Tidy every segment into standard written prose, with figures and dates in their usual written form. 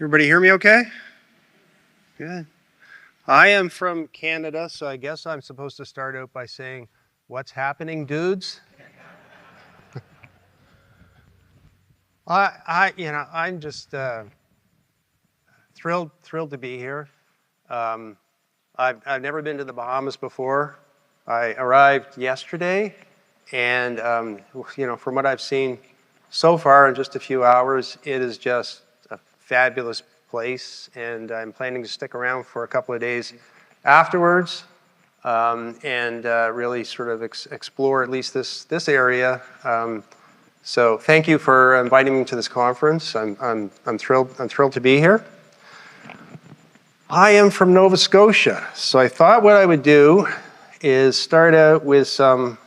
Everybody hear me okay? Good. I am from Canada, so I guess I'm supposed to start out by saying, what's happening, dudes? I'm just thrilled to be here. I've never been to the Bahamas before. I arrived yesterday, and from what I've seen so far in just a few hours, it is just a fabulous place, and I'm planning to stick around for a couple of days afterwards, and really sort of explore at least this area. So thank you for inviting me to this conference. I'm thrilled to be here. I am from Nova Scotia, so I thought what I would do is start out with some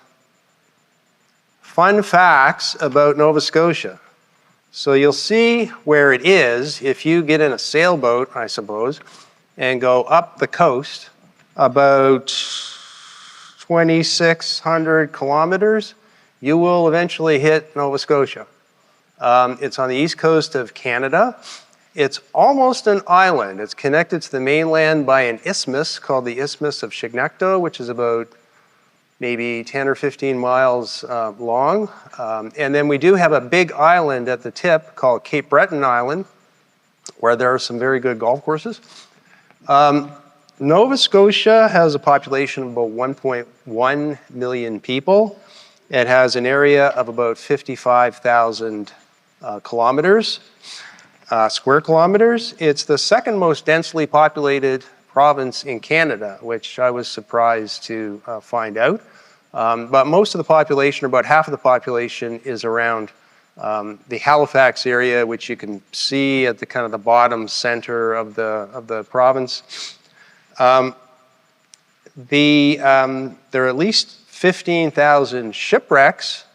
fun facts about Nova Scotia. So you'll see where it is if you get in a sailboat, I suppose, and go up the coast about 2,600 kilometers. You will eventually hit Nova Scotia. It's on the east coast of Canada. It's almost an island. It's connected to the mainland by an isthmus called the Isthmus of Chignecto, which is about maybe 10 or 15 miles long. And then we do have a big island at the tip called Cape Breton Island, where there are some very good golf courses. Nova Scotia has a population of about 1.1 million people. It has an area of about 55,000 square kilometers. It's the second most densely populated province in Canada, which I was surprised to find out. But most of the population, or about half of the population, is around the Halifax area, which you can see at the kind of the bottom center of the province. There are at least 15,000 shipwrecks.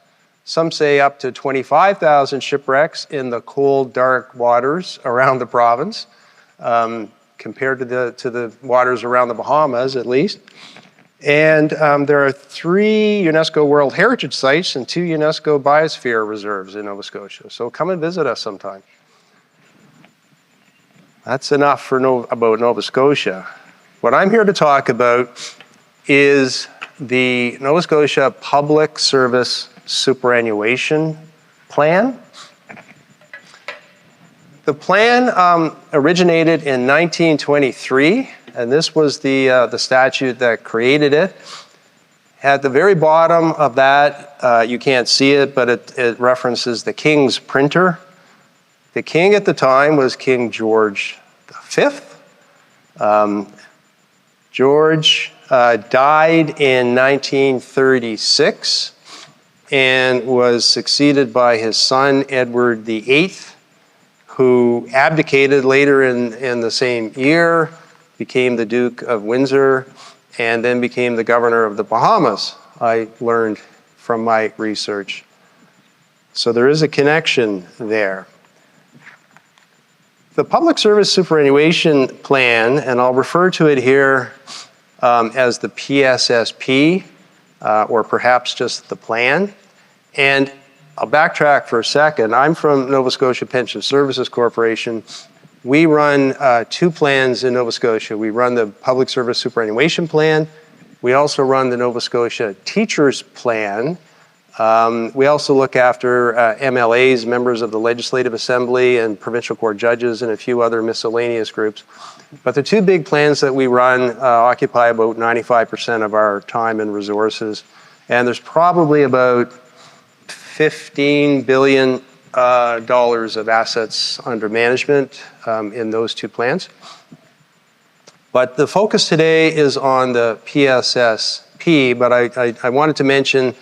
Some say up to 25,000 shipwrecks in the cold, dark waters around the province, compared to the waters around the Bahamas, at least. And there are 3 UNESCO World Heritage Sites and 2 UNESCO Biosphere Reserves in Nova Scotia. So come and visit us sometime. That's enough about Nova Scotia. What I'm here to talk about is the Nova Scotia Public Service Superannuation Plan. The plan originated in 1923, and this was the statute that created it. At the very bottom of that, you can't see it, but it references the King's printer. The king at the time was King George V. George died in 1936 and was succeeded by his son, Edward VIII, who abdicated later in the same year, became the Duke of Windsor, and then became the governor of the Bahamas, I learned from my research. So there is a connection there. The Public Service Superannuation Plan, and I'll refer to it here as the PSSP, or perhaps just the plan. And I'll backtrack for a second. I'm from Nova Scotia Pension Services Corporation. We run 2 plans in Nova Scotia. We run the Public Service Superannuation Plan. We also run the Nova Scotia Teachers Plan. We also look after MLAs, members of the Legislative Assembly, and provincial court judges, and a few other miscellaneous groups. But the 2 big plans that we run occupy about 95% of our time and resources. And there's probably about $15 billion of assets under management in those 2 plans. But the focus today is on the PSSP, but I wanted to mention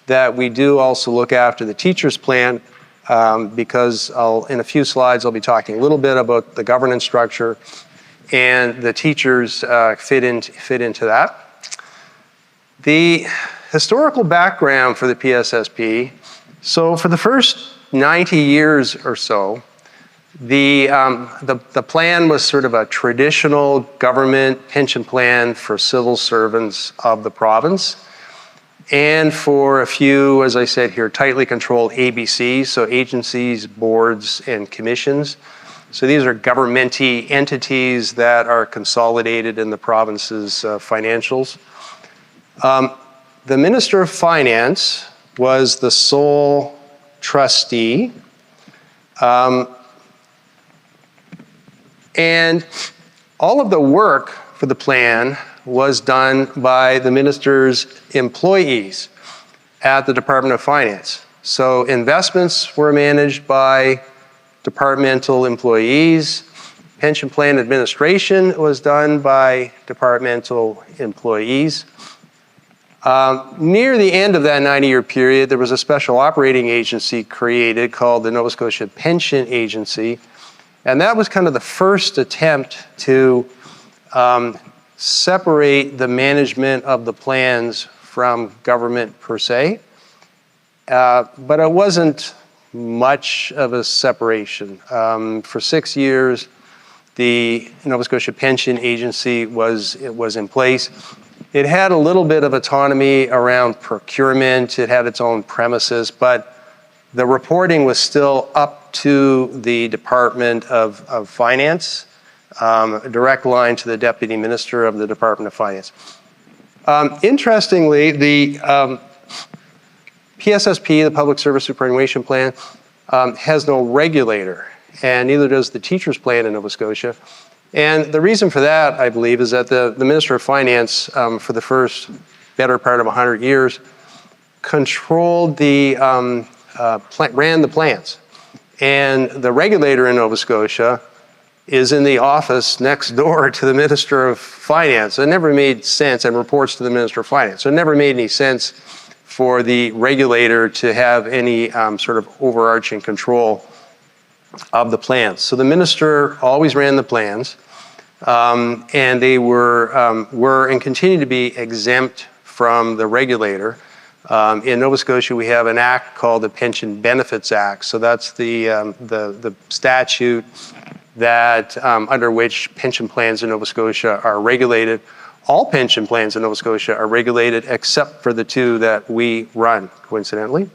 that we do also look after the teachers plan because in a few slides I'll be talking a little bit about the governance structure, and the teachers fit into that. The historical background for the PSSP, so for the first 90 years or so, the plan was sort of a traditional government pension plan for civil servants of the province, and for a few, as I said here, tightly controlled ABCs, so agencies, boards, and commissions. So these are governmental entities that are consolidated in the province's financials. The Minister of Finance was the sole trustee. And all of the work for the plan was done by the minister's employees at the Department of Finance. So investments were managed by departmental employees. Pension plan administration was done by departmental employees. Near the end of that 90-year period, there was a special operating agency created called the Nova Scotia Pension Agency. And that was kind of the first attempt to separate the management of the plans from government per se. But it wasn't much of a separation. For 6 years, the Nova Scotia Pension Agency was in place. It had a little bit of autonomy around procurement. It had its own premises, but the reporting was still up to the Department of Finance, a direct line to the Deputy Minister of the Department of Finance. Interestingly, the PSSP, the Public Service Superannuation Plan, has no regulator, and neither does the Teachers Plan in Nova Scotia. And the reason for that, I believe, is that the Minister of Finance, for the first better part of 100 years, controlled ran the plans. And the regulator in Nova Scotia is in the office next door to the Minister of Finance. It never made sense, and reports to the Minister of Finance. So it never made any sense for the regulator to have any sort of overarching control of the plans. So the minister always ran the plans, and they were and continue to be exempt from the regulator. In Nova Scotia, we have an act called the Pension Benefits Act. So that's the statute that under which pension plans in Nova Scotia are regulated. All pension plans in Nova Scotia are regulated except for the two that we run, coincidentally.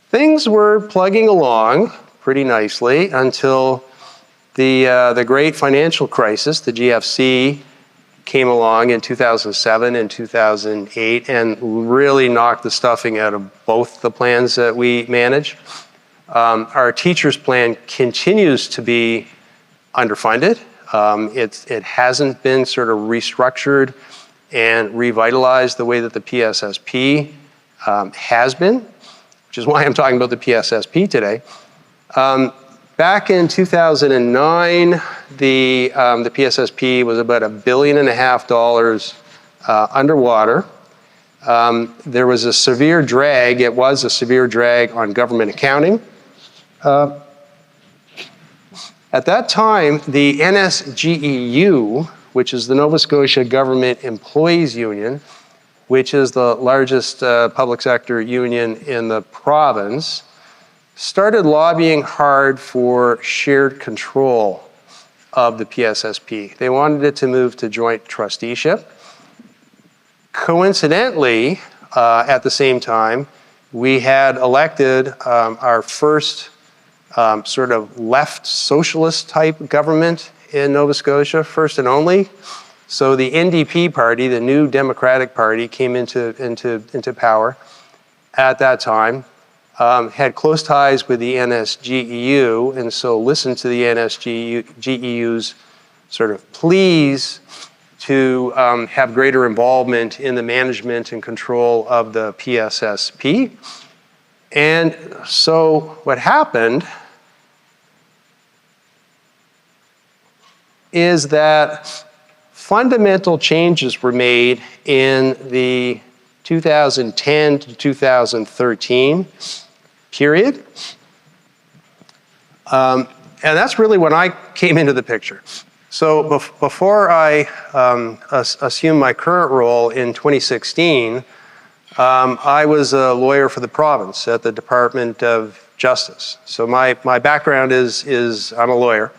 Things were plugging along pretty nicely until the great financial crisis, the GFC, came along in 2007 and 2008 and really knocked the stuffing out of both the plans that we manage. Our teachers plan continues to be underfunded. It hasn't been sort of restructured and revitalized the way that the PSSP has been, which is why I'm talking about the PSSP today. Back in 2009, the PSSP was about $1.5 billion underwater. There was a severe drag. It was a severe drag on government accounting. At that time, the NSGEU, which is the Nova Scotia Government Employees Union, which is the largest public sector union in the province, started lobbying hard for shared control of the PSSP. They wanted it to move to joint trusteeship. Coincidentally, at the same time, we had elected our first sort of left socialist type government in Nova Scotia, first and only. So the NDP party, the New Democratic Party, came into power at that time, had close ties with the NSGEU, and so listened to the NSGEU's sort of pleas to have greater involvement in the management and control of the PSSP. And so what happened is that fundamental changes were made in the 2010 to 2013 period. And that's really when I came into the picture. So before I assumed my current role in 2016, I was a lawyer for the province at the Department of Justice. So my background is I'm a lawyer.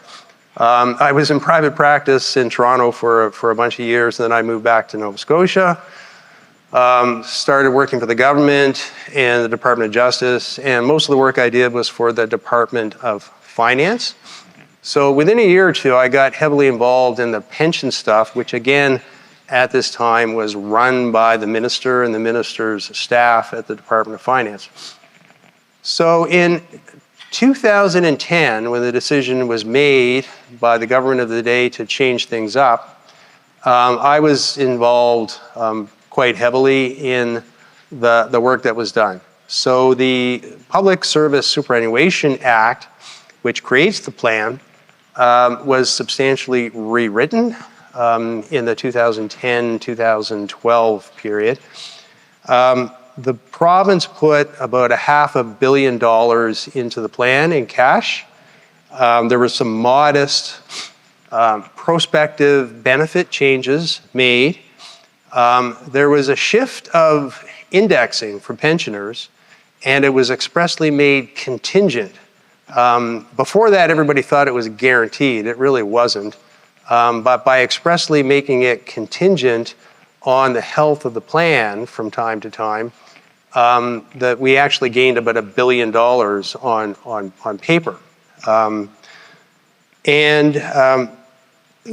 I was in private practice in Toronto for a bunch of years, and then I moved back to Nova Scotia. Started working for the government and the Department of Justice, and most of the work I did was for the Department of Finance. So within a year or two, I got heavily involved in the pension stuff, which again, at this time was run by the minister and the minister's staff at the Department of Finance. So in 2010, when the decision was made by the government of the day to change things up, I was involved quite heavily in the work that was done. So the Public Service Superannuation Act, which creates the plan, was substantially rewritten in the 2010-2012 period. The province put about $500 million into the plan in cash. There were some modest prospective benefit changes made. There was a shift of indexing for pensioners, and it was expressly made contingent. Before that, everybody thought it was guaranteed. It really wasn't. But by expressly making it contingent on the health of the plan from time to time, that we actually gained about $1 billion on paper.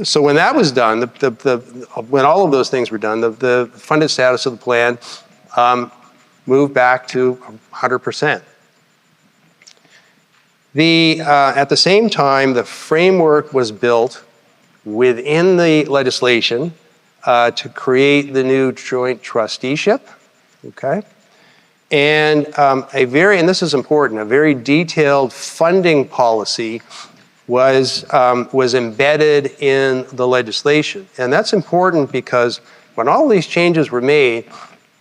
So when that was done, when all of those things were done, the funded status of the plan moved back to 100%. At the same time, the framework was built within the legislation to create the new joint trusteeship, okay? And and this is important, a very detailed funding policy was embedded in the legislation. And that's important because when all these changes were made,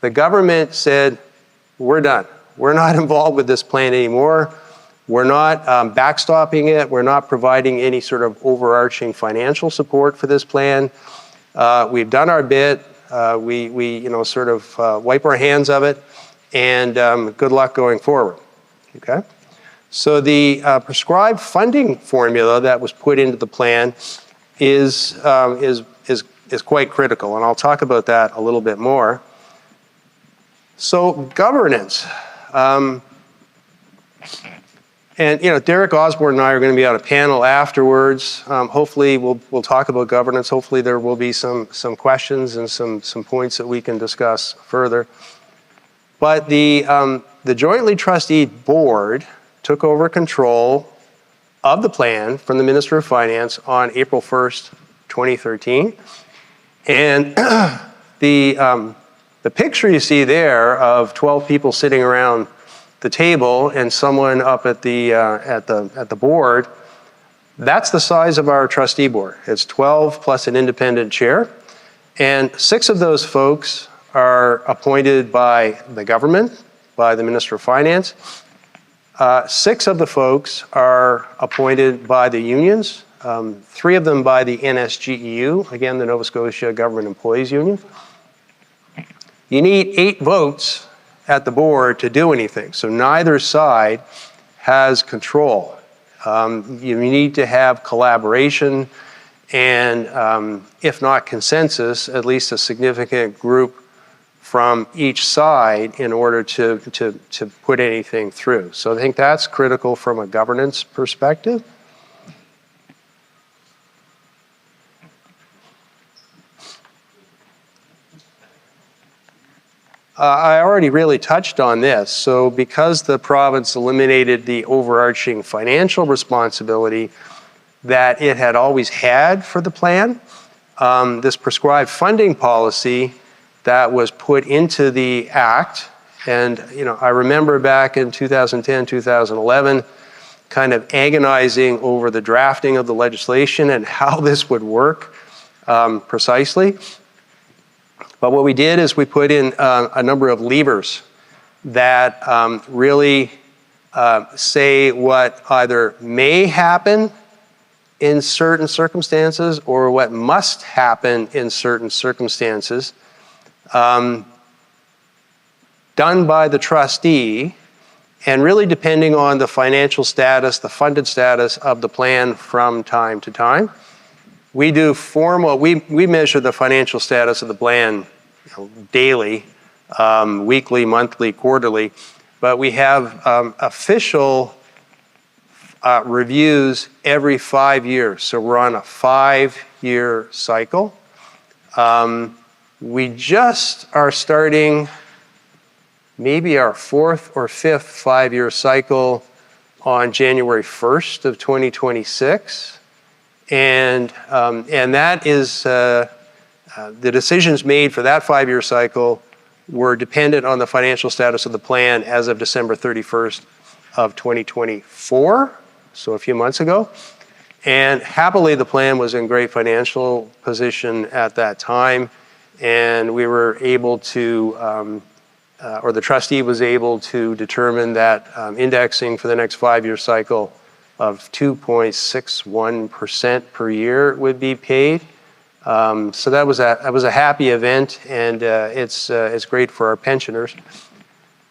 the government said, we're done. We're not involved with this plan anymore. We're not backstopping it. We're not providing any sort of overarching financial support for this plan. We've done our bit. We sort of wipe our hands of it, and good luck going forward, okay? So the prescribed funding formula that was put into the plan is quite critical, and I'll talk about that a little bit more. So governance. And Derek Osborne and I are going to be on a panel afterwards. Hopefully we'll talk about governance. Hopefully there will be some questions and some points that we can discuss further. But the jointly trustee board took over control of the plan from the Minister of Finance on April 1st, 2013. And the picture you see there of 12 people sitting around the table and someone up at the board, that's the size of our trustee board. It's 12 plus an independent chair, and 6 of those folks are appointed by the government, by the Minister of Finance. 6 of the folks are appointed by the unions, 3 of them by the NSGEU, again, the Nova Scotia Government Employees Union. You need 8 votes at the board to do anything, so neither side has control. You need to have collaboration and, if not consensus, at least a significant group from each side in order to put anything through. So I think that's critical from a governance perspective. I already really touched on this. So because the province eliminated the overarching financial responsibility that it had always had for the plan, this prescribed funding policy that was put into the act, and I remember back in 2010, 2011, kind of agonizing over the drafting of the legislation and how this would work precisely. But what we did is we put in a number of levers that really say what either may happen in certain circumstances or what must happen in certain circumstances, done by the trustee, and really depending on the financial status, the funded status of the plan from time to time. We do we measure the financial status of the plan daily weekly, monthly, quarterly, but we have official reviews every 5 years. So we're on a 5-year cycle. We just are starting maybe our 4th or 5th 5-year cycle on January 1st of 2026. And that is, the decisions made for that 5-year cycle were dependent on the financial status of the plan as of December 31st of 2024, so a few months ago. And happily, the plan was in great financial position at that time, and we were able to, or the trustee was able to determine that indexing for the next 5-year cycle of 2.61% per year would be paid. So that was a happy event, and it's great for our pensioners.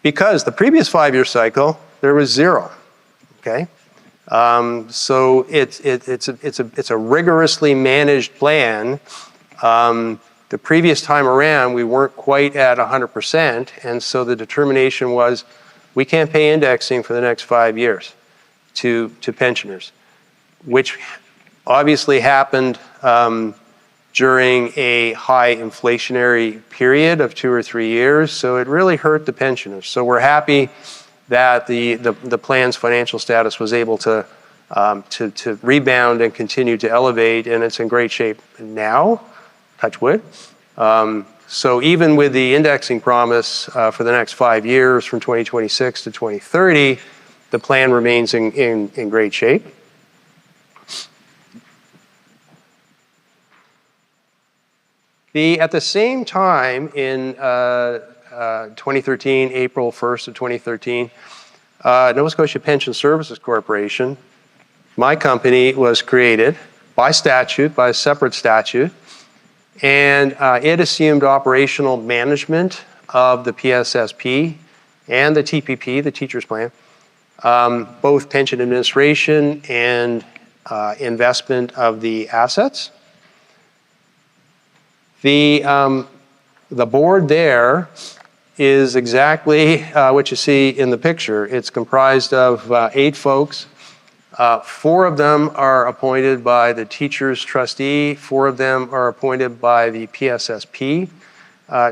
Because the previous 5-year cycle, there was zero, okay? So it's a rigorously managed plan. The previous time around, we weren't quite at 100%, and so the determination was we can't pay indexing for the next 5 years to pensioners, which obviously happened during a high inflationary period of 2 or 3 years, so it really hurt the pensioners. So we're happy that the plan's financial status was able to rebound and continue to elevate, and it's in great shape now, touch wood. So even with the indexing promise for the next 5 years from 2026 to 2030, the plan remains in great shape. At the same time, in 2013, April 1st of 2013, Nova Scotia Pension Services Corporation, my company, was created by statute, by a separate statute, and it assumed operational management of the PSSP and the TPP, the Teachers Plan, both pension administration and investment of the assets. The board there is exactly what you see in the picture. It's comprised of 8 folks. 4 of them are appointed by the teachers trustee. 4 of them are appointed by the PSSP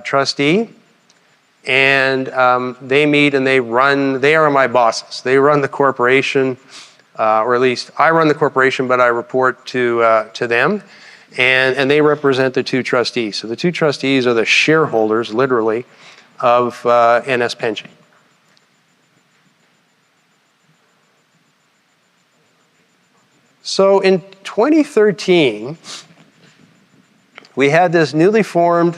trustee. And they meet and they are my bosses. They run the corporation, or at least I run the corporation, but I report to them. And they represent the 2 trustees. So the 2 trustees are the shareholders, literally, of NS Pension. So in 2013, we had this newly formed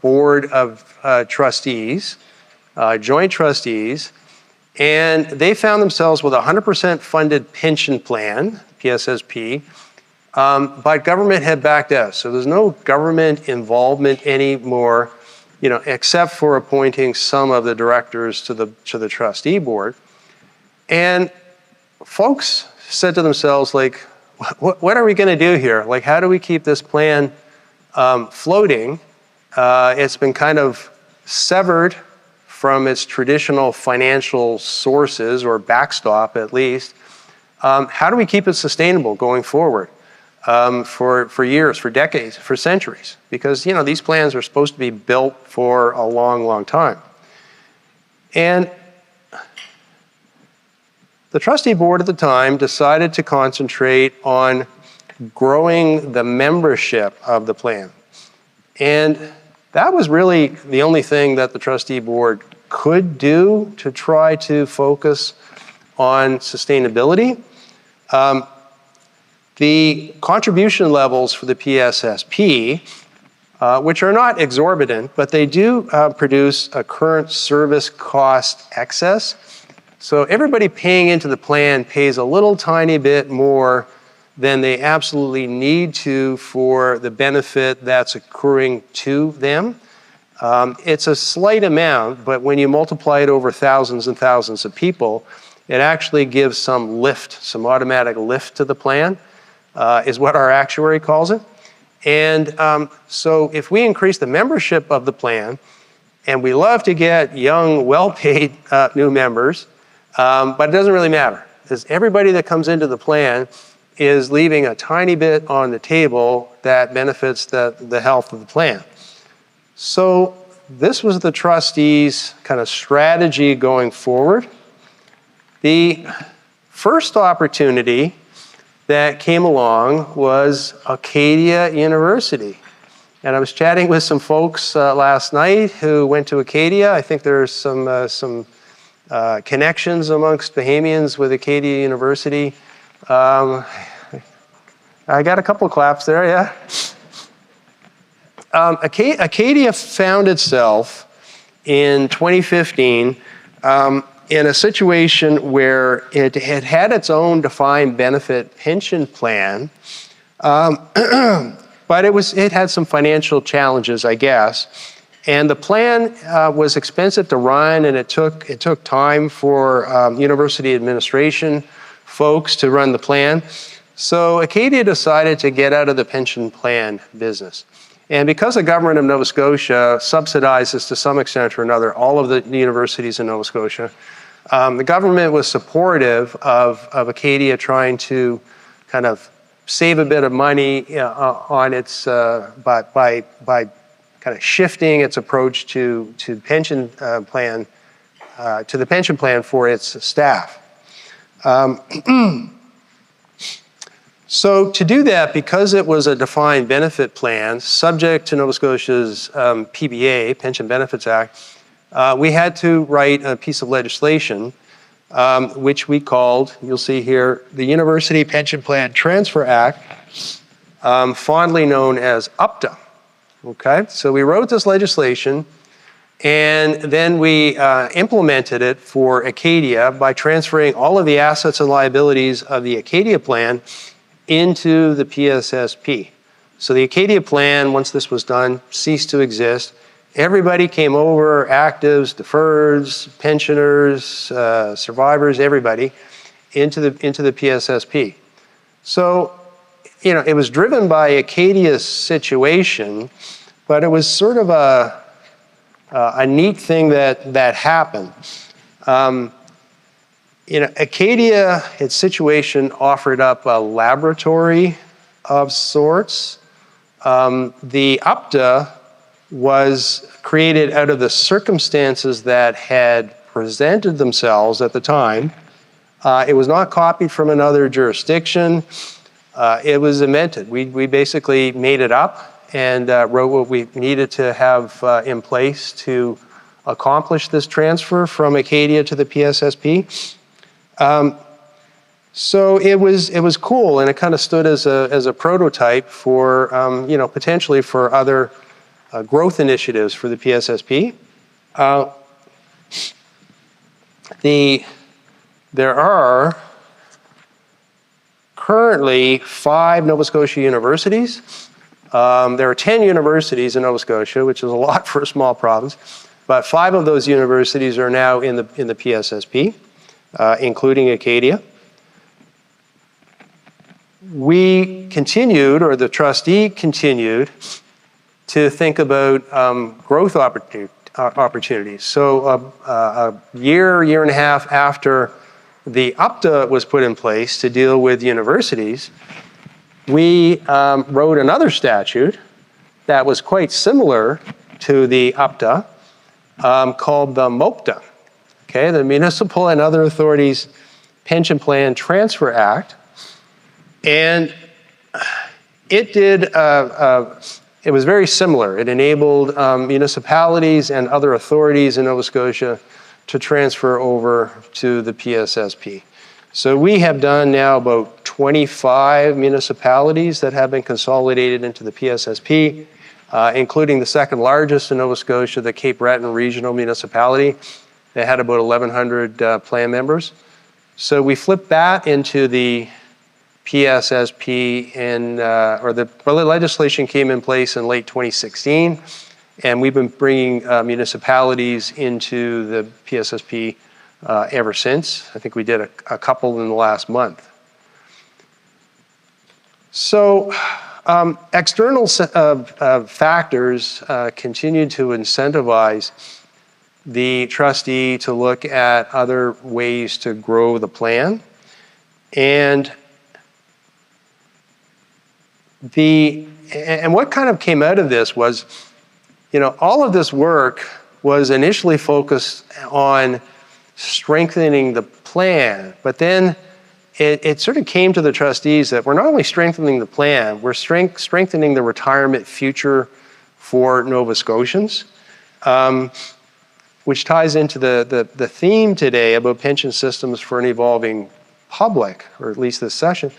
board of trustees, joint trustees, and they found themselves with a 100% funded pension plan, PSSP, but government had backed out. So there's no government involvement anymore, except for appointing some of the directors to the trustee board. And folks said to themselves, like, what are we going to do here? Like, how do we keep this plan floating? It's been kind of severed from its traditional financial sources, or backstop at least. How do we keep it sustainable going forward for years, for decades, for centuries? Because, these plans are supposed to be built for a long, long time. And the trustee board at the time decided to concentrate on growing the membership of the plan. And that was really the only thing that the trustee board could do to try to focus on sustainability. The contribution levels for the PSSP, which are not exorbitant, but they do produce a current service cost excess. So everybody paying into the plan pays a little tiny bit more than they absolutely need to for the benefit that's accruing to them. It's a slight amount, but when you multiply it over thousands and thousands of people, it actually gives some lift, some automatic lift to the plan, is what our actuary calls it. And so if we increase the membership of the plan, And we love to get young, well-paid new members, but it doesn't really matter, because everybody that comes into the plan is leaving a tiny bit on the table that benefits the health of the plan. So this was the trustees' kind of strategy going forward. The first opportunity that came along was Acadia University. And I was chatting with some folks last night who went to Acadia. I think there's some connections amongst Bahamians with Acadia University. I got a couple of claps there, yeah. Acadia found itself in 2015 in a situation where it had its own defined benefit pension plan, but it had some financial challenges, I guess. And the plan was expensive to run, and it took time for university administration folks to run the plan. So Acadia decided to get out of the pension plan business. And because the government of Nova Scotia subsidizes to some extent or another all of the universities in Nova Scotia, the government was supportive of Acadia trying to kind of save a bit of money on its by kind of shifting its approach to pension plan to the pension plan for its staff. So to do that, because it was a defined benefit plan subject to Nova Scotia's PBA, Pension Benefits Act, we had to write a piece of legislation which we called, you'll see here, the University Pension Plan Transfer Act, fondly known as UPTA. Okay, so we wrote this legislation, and then we implemented it for Acadia by transferring all of the assets and liabilities of the Acadia plan into the PSSP. So the Acadia plan, once this was done, ceased to exist. Everybody came over, actives, deferreds, pensioners, survivors, everybody, into the PSSP. So, you know, it was driven by Acadia's situation, but it was sort of a neat thing that happened. You know, Acadia, its situation offered up a laboratory of sorts. The UPTA was created out of the circumstances that had presented themselves at the time. It was not copied from another jurisdiction. It was invented. We basically made it up and wrote what we needed to have in place to accomplish this transfer from Acadia to the PSSP. So it was cool, and it kind of stood as a prototype for you know, potentially for other growth initiatives for the PSSP. There are currently 5 Nova Scotia universities. There are 10 universities in Nova Scotia, which is a lot for a small province, but 5 of those universities are now in the PSSP, including Acadia. We continued, or the trustee continued, to think about growth opportunities. So a year and a half after the UPTA was put in place to deal with universities, we wrote another statute that was quite similar to the UPTA called the MOPTA, okay, the Municipal and Other Authorities Pension Plan Transfer Act. And it did, it was very similar. It enabled municipalities and other authorities in Nova Scotia to transfer over to the PSSP. So we have done now about 25 municipalities that have been consolidated into the PSSP, including the second largest in Nova Scotia, the Cape Breton Regional Municipality. They had about 1,100 plan members. So we flipped that into the PSSP, or the legislation came in place in late 2016, and we've been bringing municipalities into the PSSP ever since. I think we did a couple in the last month. So External factors continue to incentivize the trustee to look at other ways to grow the plan. And what kind of came out of this was, all of this work was initially focused on strengthening the plan, but then it sort of came to the trustees that we're not only strengthening the plan, we're strengthening the retirement future for Nova Scotians, which ties into the theme today about pension systems for an evolving public, or at least this session.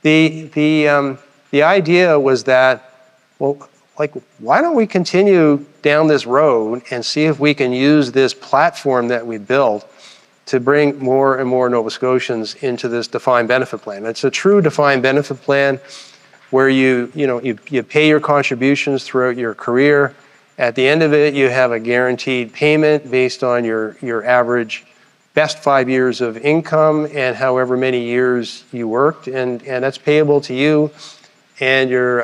The idea was that, well, why don't we continue down this road and see if we can use this platform that we built to bring more and more Nova Scotians into this defined benefit plan. It's a true defined benefit plan where you pay your contributions throughout your career. At the end of it, you have a guaranteed payment based on your average best 5 years of income and however many years you worked, and that's payable to you and your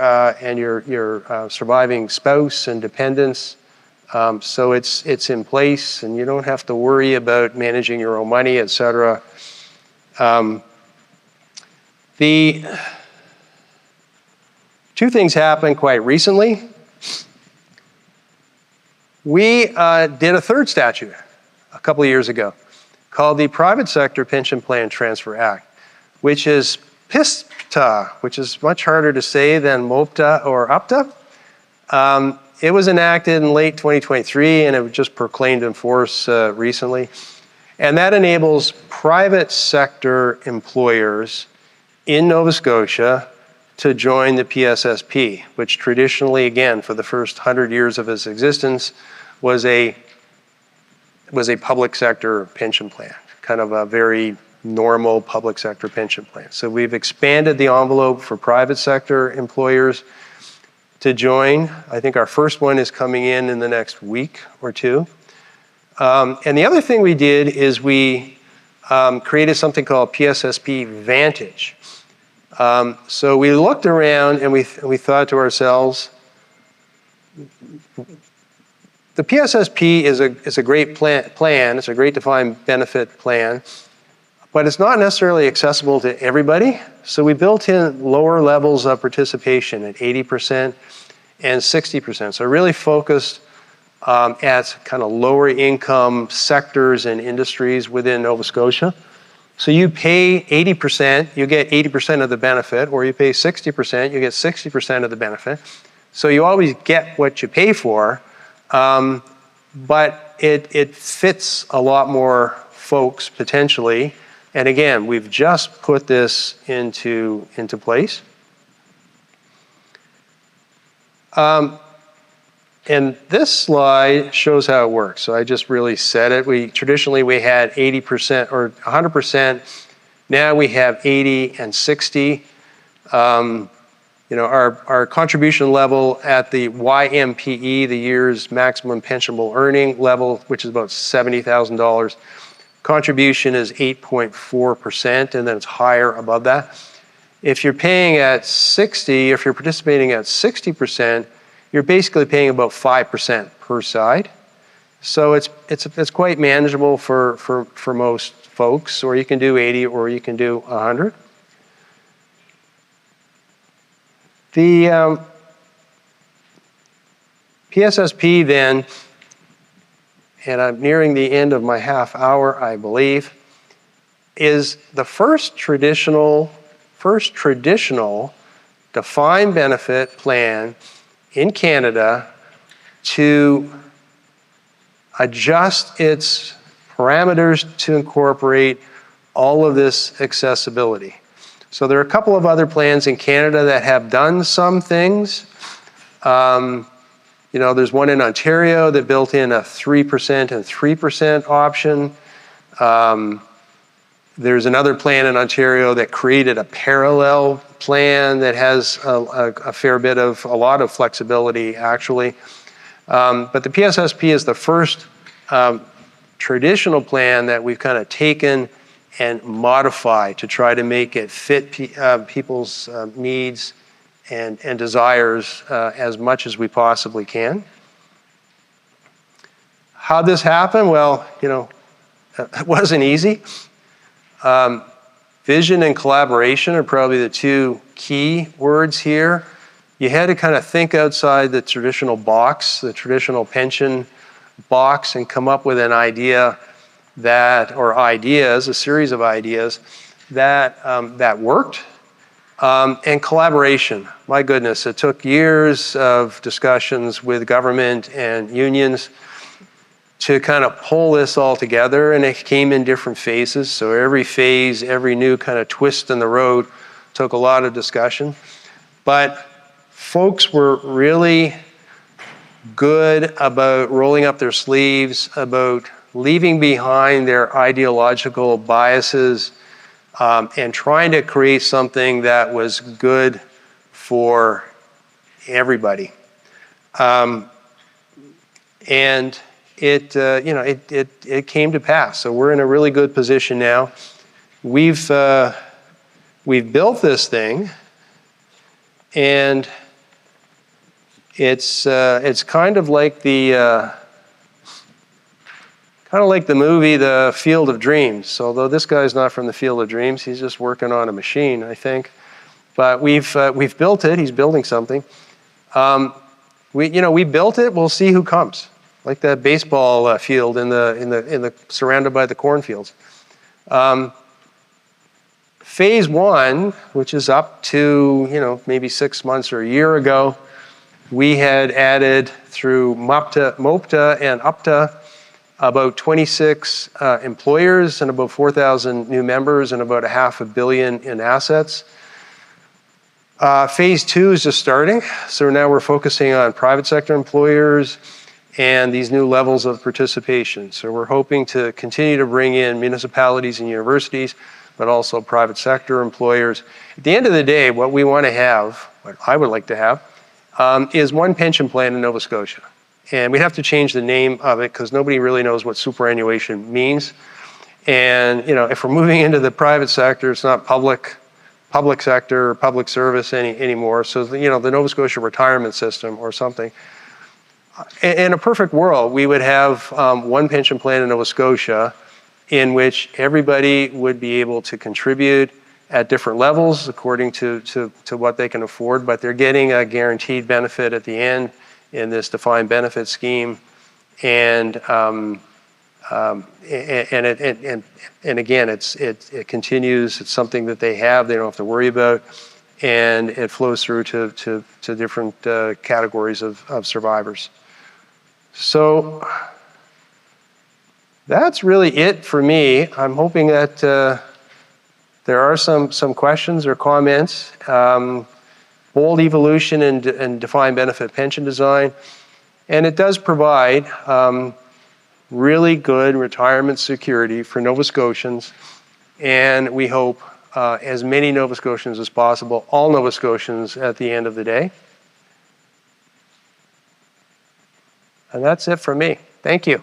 surviving spouse and dependents. So it's in place, and you don't have to worry about managing your own money, et cetera. The two things happened quite recently. We did a third statute a couple of years ago called the Private Sector Pension Plan Transfer Act, which is PISPTA, which is much harder to say than MOPTA or UPTA. It was enacted in late 2023, and it was just proclaimed in force recently. And that enables private sector employers in Nova Scotia to join the PSSP, which traditionally, again, for the first 100 years of its existence, was a public sector pension plan, kind of a very normal public sector pension plan. So we've expanded the envelope for private sector employers to join. I think our first one is coming in the next week or two. And the other thing we did is we created something called PSSP Vantage. So we looked around and we thought to ourselves, the PSSP is a great plan. It's a great defined benefit plan, but it's not necessarily accessible to everybody. So we built in lower levels of participation at 80% and 60%. So really focused at kind of lower income sectors and industries within Nova Scotia. So you pay 80%, you get 80% of the benefit, or you pay 60%, you get 60% of the benefit. So you always get what you pay for, but it fits a lot more folks potentially. And again, we've just put this into place. And this slide shows how it works. So I just really said it. Traditionally we had 80% or 100%. Now we have 80 and 60. Our contribution level at the YMPE, the year's maximum pensionable earning level, which is about $70,000. Contribution is 8.4%, and then it's higher above that. If you're paying at 60, if you're participating at 60%, you're basically paying about 5% per side. So it's quite manageable for most folks, or you can do 80 or you can do 100. The PSSP then, and I'm nearing the end of my half hour, I believe, is the first traditional defined benefit plan in Canada to adjust its parameters to incorporate all of this accessibility. So there are a couple of other plans in Canada that have done some things. There's one in Ontario that built in a 3% and 3% option. There's another plan in Ontario that created a parallel plan that has a lot of flexibility actually. But the PSSP is the first traditional plan that we've kind of taken and modified to try to make it fit people's needs and desires as much as we possibly can. How'd this happen? Well, it wasn't easy. Vision and collaboration are probably the two key words here. You had to kind of think outside the traditional box, the traditional pension box, and come up with an idea a series of ideas that worked. And collaboration, my goodness, it took years of discussions with government and unions to kind of pull this all together, and it came in different phases. So every phase, every new kind of twist in the road took a lot of discussion. But folks were really good about rolling up their sleeves, about leaving behind their ideological biases, and trying to create something that was good for everybody. And it came to pass. So we're in a really good position now. We've built this thing, and it's kind of like the movie The Field of Dreams. Although this guy's not from the Field of Dreams, he's just working on a machine, I think. But we've built it. He's building something. We built it. We'll see who comes. Like that baseball field surrounded by the cornfields. Phase one, which is up to maybe 6 months or a year ago, we had added through MOPTA and UPTA about 26 employers and about 4,000 new members and about $500 million in assets. Phase two is just starting, so now we're focusing on private sector employers and these new levels of participation. So we're hoping to continue to bring in municipalities and universities, but also private sector employers. At the end of the day, what we want to have, what I would like to have, is one pension plan in Nova Scotia. And we'd have to change the name of it because nobody really knows what superannuation means. And if we're moving into the private sector, it's not public sector or public service anymore. So the Nova Scotia retirement system or something. In a perfect world, we would have one pension plan in Nova Scotia in which everybody would be able to contribute at different levels according to what they can afford, but they're getting a guaranteed benefit at the end in this defined benefit scheme. And again, it continues. It's something that they have. They don't have to worry about, and it flows through to different categories of survivors. So that's really it for me. I'm hoping that there are some questions or comments. Bold evolution and defined benefit pension design. And it does provide really good retirement security for Nova Scotians. And we hope as many Nova Scotians as possible, all Nova Scotians at the end of the day. And that's it from me. Thank you.